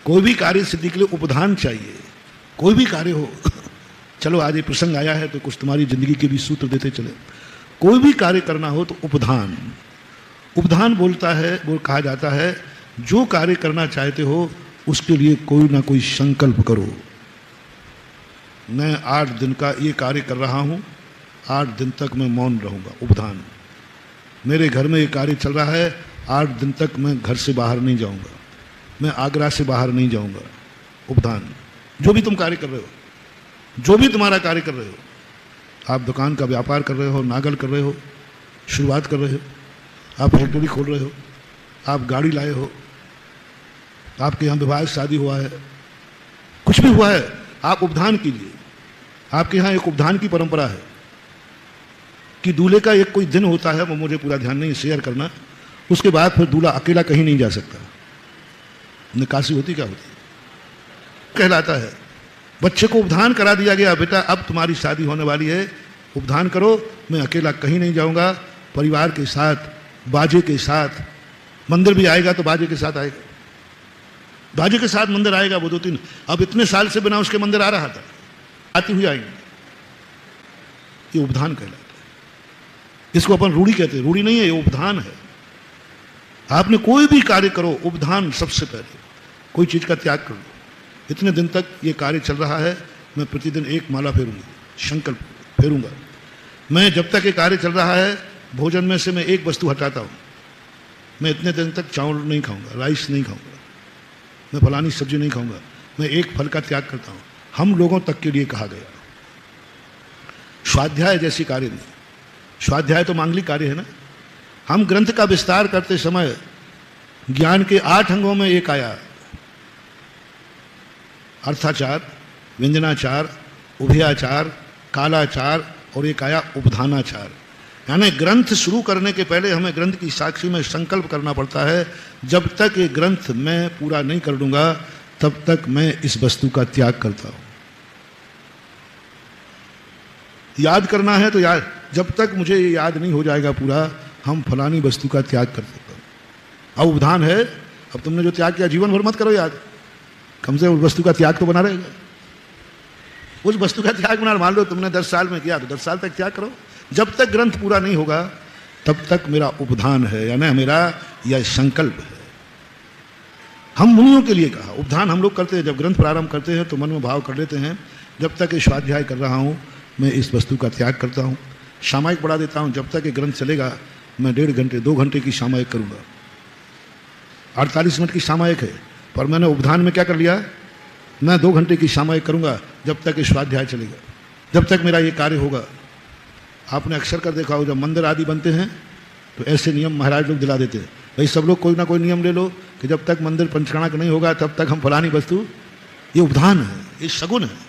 कोई भी कार्य सिद्धि के लिए उपधान चाहिए, कोई भी कार्य हो। चलो आज ये प्रसंग आया है तो कुछ तुम्हारी जिंदगी के भी सूत्र देते चले। कोई भी कार्य करना हो तो उपधान, उपधान बोलता है, वो कहा जाता है जो कार्य करना चाहते हो उसके लिए कोई ना कोई संकल्प करो। मैं 8 दिन का ये कार्य कर रहा हूँ, 8 दिन तक मैं मौन रहूँगा, उपधान। मेरे घर में ये कार्य चल रहा है, 8 दिन तक मैं घर से बाहर नहीं जाऊँगा, मैं आगरा से बाहर नहीं जाऊँगा, उपधान। जो भी तुम कार्य कर रहे हो, जो भी तुम्हारा कार्य कर रहे हो, आप दुकान का व्यापार कर रहे हो, नागल कर रहे हो, शुरुआत कर रहे हो, आप फैक्ट्री खोल रहे हो, आप गाड़ी लाए हो, आपके यहाँ विवाह शादी हुआ है, कुछ भी हुआ है, आप उपधान कीजिए। आपके यहाँ एक उपधान की परंपरा है कि दूल्हे का एक कोई दिन होता है, वो मुझे पूरा ध्यान नहीं शेयर करना, उसके बाद फिर दूल्हा अकेला कहीं नहीं जा सकता। निकासी होती क्या होती कहलाता है। बच्चे को उपधान करा दिया गया, बेटा अब तुम्हारी शादी होने वाली है, उपधान करो, मैं अकेला कहीं नहीं जाऊंगा, परिवार के साथ, बाजे के साथ। मंदिर भी आएगा तो बाजे के साथ आएगा, बाजे के साथ मंदिर आएगा। वो 2-3 अब इतने साल से बिना उसके मंदिर आ रहा था, आती हुई आएंगे। ये उपधान कहलाता है। इसको अपन रूढ़ी कहते हैं, रूढ़ी नहीं है, ये उपधान है। आपने कोई भी कार्य करो, उपधान सबसे पहले। कोई चीज का त्याग कर लो। इतने दिन तक ये कार्य चल रहा है, मैं प्रतिदिन 1 माला फेरूंगा, संकल्प फेरूंगा। मैं जब तक ये कार्य चल रहा है, भोजन में से मैं एक वस्तु हटाता हूं। मैं इतने दिन तक चावल नहीं खाऊंगा, राइस नहीं खाऊंगा, मैं फलानी सब्जी नहीं खाऊंगा, मैं एक फल का त्याग करता हूं। हम लोगों तक के लिए कहा गया। स्वाध्याय जैसी कार्य नहीं। स्वाध्याय तो मांगलिक कार्य है ना। हम ग्रंथ का विस्तार करते समय ज्ञान के 8 अंगों में एक आया, अर्थाचार, व्यंजनाचार, उभयाचार, कालाचार, और एक आया उपधानाचार। यानी ग्रंथ शुरू करने के पहले हमें ग्रंथ की साक्षी में संकल्प करना पड़ता है, जब तक ये ग्रंथ मैं पूरा नहीं कर दूंगा तब तक मैं इस वस्तु का त्याग करता हूं। याद करना है तो याद, जब तक मुझे ये याद नहीं हो जाएगा पूरा, हम फलानी वस्तु का त्याग कर सकते हैं। अब उपधान है, अब तुमने जो त्याग किया जीवन भर मत करो याद, कम से कम उस वस्तु का त्याग तो बना रहेगा। उस वस्तु का त्याग बना, मान लो तुमने 10 साल में किया तो 10 साल तक त्याग करो। जब तक ग्रंथ पूरा नहीं होगा तब तक मेरा उपधान है, यानी मेरा यह संकल्प है। हम मुनियों के लिए कहा उपधान हम लोग करते हैं। जब ग्रंथ प्रारंभ करते हैं तो मन में भाव कर लेते हैं, जब तक ये स्वाध्याय कर रहा हूं मैं इस वस्तु का त्याग करता हूं। सामायिक बढ़ा देता हूं, जब तक ये ग्रंथ चलेगा मैं 1.5 घंटे 2 घंटे की सामायिक करूंगा। 48 मिनट की सामायिक है, पर मैंने उपधान में क्या कर लिया, मैं 2 घंटे की सामायिक करूंगा जब तक ये स्वाध्याय चलेगा, जब तक मेरा ये कार्य होगा। आपने अक्सर कर देखा हो, जब मंदिर आदि बनते हैं तो ऐसे नियम महाराज लोग दिला देते हैं, भाई सब लोग कोई ना कोई नियम ले लो कि जब तक मंदिर पंचकर्णा का नहीं होगा तब तक हम फलानी वस्तु, ये उपधान है, ये शगुन है।